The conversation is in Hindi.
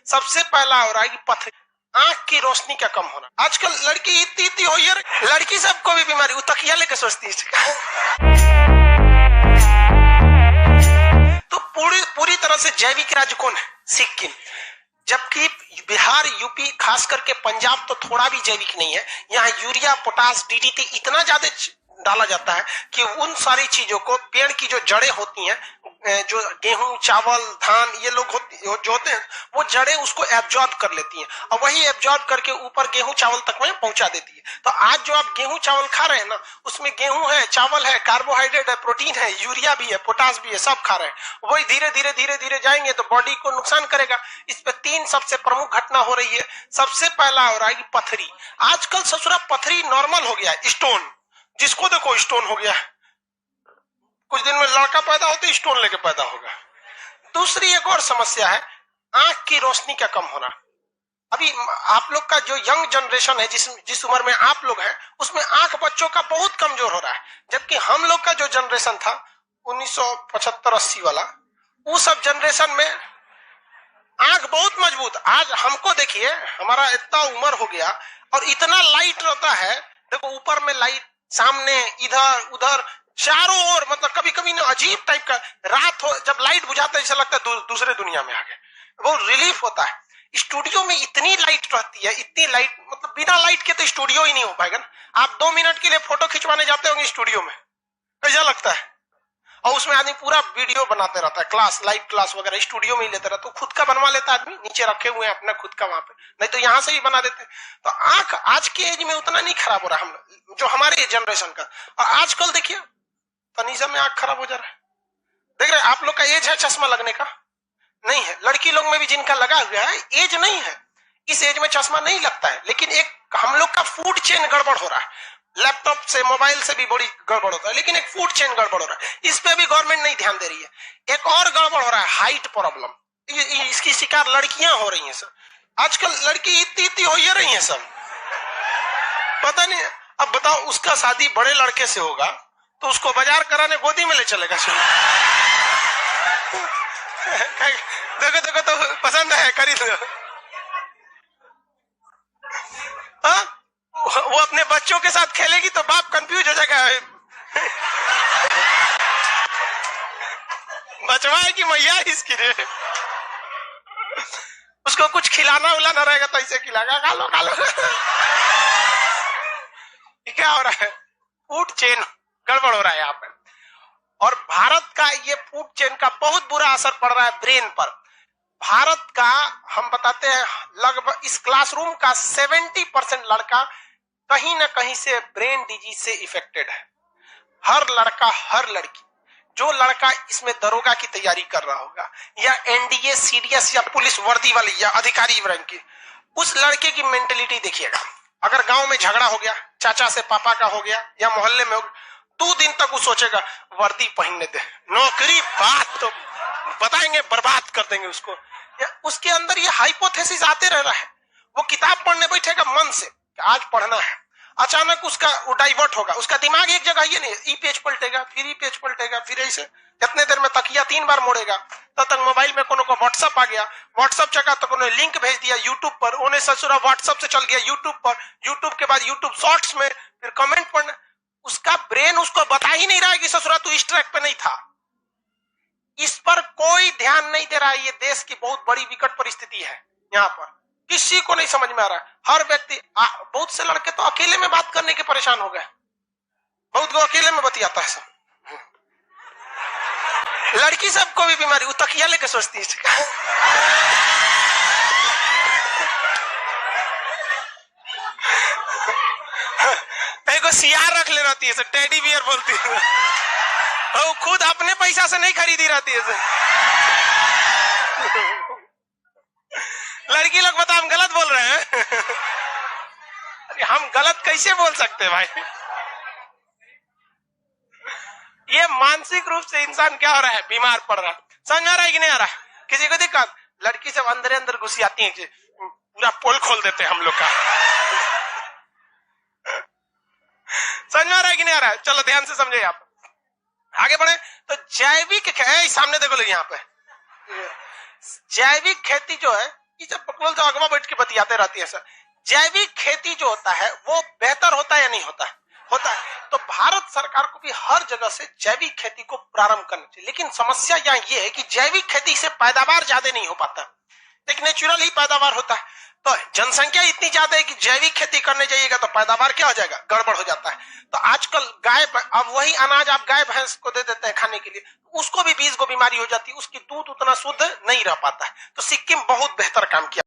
सबसे पहला हो रहा है कि पथरी, आंख की रोशनी का कम होना। आजकल लड़की इतनी हो यार, लड़की सबको भी बीमारी, वो तकिया लेके सोचती है। तो पूरी तरह से जैविक राज्य कौन है? सिक्किम। जबकि बिहार, यूपी, खास करके पंजाब तो थोड़ा भी जैविक नहीं है। यहाँ यूरिया, पोटास, डीडीटी इतना ज्यादा डाला जाता है कि उन सारी चीजों को, पेड़ की जो जड़ें होती हैं, जो गेहूं, चावल, धान, ये लोग जो होते हैं, वो जड़ें उसको एब्जॉर्ब कर लेती हैं और वही एब्जॉर्ब करके ऊपर गेहूं चावल तक में पहुंचा देती है। तो आज जो आप गेहूं चावल खा रहे हैं ना, उसमें गेहूं है, चावल है, कार्बोहाइड्रेट है, प्रोटीन है, यूरिया भी है, पोटास भी है, सब खा रहे हैं। वही धीरे धीरे जाएंगे तो बॉडी को नुकसान करेगा। इस पे 3 सबसे प्रमुख घटना हो रही है। सबसे पहला हो रहा है कि पथरी। आजकल ससुरा पथरी नॉर्मल हो गया है। स्टोन, जिसको देखो स्टोन हो गया है। कुछ दिन में लड़का पैदा होते स्टोन लेके पैदा होगा। दूसरी एक और समस्या है, आंख की रोशनी का कम होना। अभी आप लोग का जो यंग जनरेशन है, जिस उम्र में आप लोग हैं, उसमें आंख बच्चों का बहुत कमजोर हो रहा है। जबकि हम लोग का जो जनरेशन था 1975-80 वाला, वो सब जनरेशन में आंख बहुत मजबूत। आज हमको देखिए, हमारा इतना उम्र हो गया और इतना लाइट रहता है। देखो ऊपर में लाइट, सामने, इधर उधर, चारों ओर, मतलब कभी कभी ना अजीब टाइप का, रात हो जब लाइट बुझाता है ऐसा लगता है दूसरे दुनिया में आ गए। वो रिलीफ होता है। स्टूडियो में इतनी लाइट रहती है, इतनी लाइट, मतलब बिना लाइट के तो स्टूडियो ही नहीं हो पाएगा। आप 2 मिनट के लिए फोटो खिंचवाने जाते होंगे स्टूडियो में, कैसा लगता है? और उसमें आदमी पूरा वीडियो बनाते रहता है, क्लास, लाइव क्लास वगैरह स्टूडियो में ही लेता रहता है। तो खुद का बनवा लेता है आदमी, नीचे रखे हुए हैं अपना खुद का वहां पे, नहीं तो यहाँ से ही बना देते। तो आंख आज के एज में उतना नहीं खराब हो रहा हम जो हमारे जनरेशन का। और आजकल देखिए तनीजा में आंख खराब हो जा रहा है। देख रहे आप लोग का एज है चश्मा लगने का? नहीं है। लड़की लोग में भी जिनका लगा हुआ है, एज नहीं है, इस एज में चश्मा नहीं लगता है। लेकिन एक हम लोग का फूड चेन गड़बड़ हो रहा है। लैपटॉप से, मोबाइल से भी बड़ी गड़बड़ होता है, लेकिन एक फूड चेन गड़बड़ हो रहा है। इस पे भी गवर्नमेंट नहीं ध्यान दे रही है। एक और गड़बड़ हो रहा है, हाइट प्रॉब्लम। इसकी शिकार लड़कियां हो रही हैं सर। आजकल लड़की इतनी हो ही रही है सब, पता नहीं। अब बताओ, उसका शादी बड़े लड़के से होगा तो उसको बाजार कराने गोदी में ले चलेगा। देखो देखो तो पसंद है, खरीद लो। वो अपने बच्चों के साथ खेलेगी तो बाप कंफ्यूज हो जाएगा, बचवाएगी मैया इसकी रे। उसको कुछ खिलाना उलाना रहेगा तो ऐसे खिलाएगा, खा लो खा लो। क्या हो रहा है? फूड चेन गड़बड़ हो रहा है यहाँ पे। और भारत का ये फूड चेन का बहुत बुरा असर पड़ रहा है ब्रेन पर। भारत का, हम बताते हैं, लगभग इस क्लासरूम का 70% लड़का कहीं ना कहीं से ब्रेन डिजीज से इफेक्टेड है। हर लड़का, हर लड़की। जो लड़का इसमें दरोगा की तैयारी कर रहा होगा, या एनडीए, सीडीएस, या पुलिस वर्दी वाली, या अधिकारी रैंक की, उस लड़के की मेंटेलिटी देखिएगा। अगर गांव में झगड़ा हो गया, चाचा से पापा का हो गया, या मोहल्ले में हो गया, 2 दिन तक वो सोचेगा वर्दी पहनने दे, नौकरी बात तो बताएंगे, बर्बाद कर देंगे उसको। उसके अंदर ये हाइपोथेसिस आते रह रहा है। वो किताब पढ़ने बैठेगा मन से, आज पढ़ना है, अचानक उसका वो डाइवर्ट होगा, उसका दिमाग एक जगह ये नहीं, ई पेज पलटेगा, फिर ई पेज पलटेगा, फिर ऐसे कितने देर में तकिया 3 बार मोड़ेगा। तब तक मोबाइल में कोनो को व्हाट्सएप आ गया, व्हाट्सएप चका तो कोनो लिंक भेज दिया यूट्यूब पर, उन्हें ससुरा व्हाट्सएप से चल गया यूट्यूब पर, यूट्यूब के बाद यूट्यूब शॉर्ट्स में, फिर कमेंट पढ़ना। उसका ब्रेन उसको बता ही नहीं रहा है कि ससुरा तू इस ट्रैक पे नहीं था। इस पर कोई ध्यान नहीं दे रहा है। ये देश की बहुत बड़ी विकट परिस्थिति है। यहाँ पर किसी को नहीं समझ में आ रहा है। हर व्यक्ति, बहुत से लड़के तो अकेले में बात करने के परेशान हो गए, बहुत को अकेले में बतियाता है सब। लड़की सबको भी बीमारी, वो तकिया लेके सोचती है। एक सियार रख ले रहती है, टेडी बियर बोलती है, वो खुद अपने पैसा से नहीं खरीदी रहती है। लड़की लोग बता हम गलत बोल रहे हैं। अरे हम गलत कैसे बोल सकते हैं भाई? ये मानसिक रूप से इंसान क्या हो रहा है, बीमार पड़ रहा है। समझ में आ रहा है कि नहीं आ रहा? किसी को दिक्कत? लड़की सब अंदर अंदर घुसी आती है, पूरा पोल खोल देते हैं हम लोग का। समझ में आ रहा है कि नहीं आ रहा है? चलो ध्यान से समझे, आप आगे बढ़े। तो जैविक, सामने देखो लोग यहाँ पे, जैविक खेती जो है कि जब बकलोल तो अगवा बैठ के बतियाते रहती है सर। जैविक खेती जो होता है वो बेहतर होता है या नहीं होता है? होता है। तो भारत सरकार को भी हर जगह से जैविक खेती को प्रारंभ करना चाहिए। लेकिन समस्या यहाँ ये है कि जैविक खेती से पैदावार ज्यादा नहीं हो पाता, एक नेचुरल ही पैदावार होता है। तो जनसंख्या इतनी ज्यादा है कि जैविक खेती करने जाइएगा तो पैदावार क्या हो जाएगा, गड़बड़ हो जाता है। तो आजकल गाय, अब वही अनाज आप गाय भैंस को दे देते हैं खाने के लिए, उसको भी 20 गो बीमारी हो जाती है, उसकी दूध उतना शुद्ध नहीं रह पाता है। तो सिक्किम बहुत बेहतर काम किया।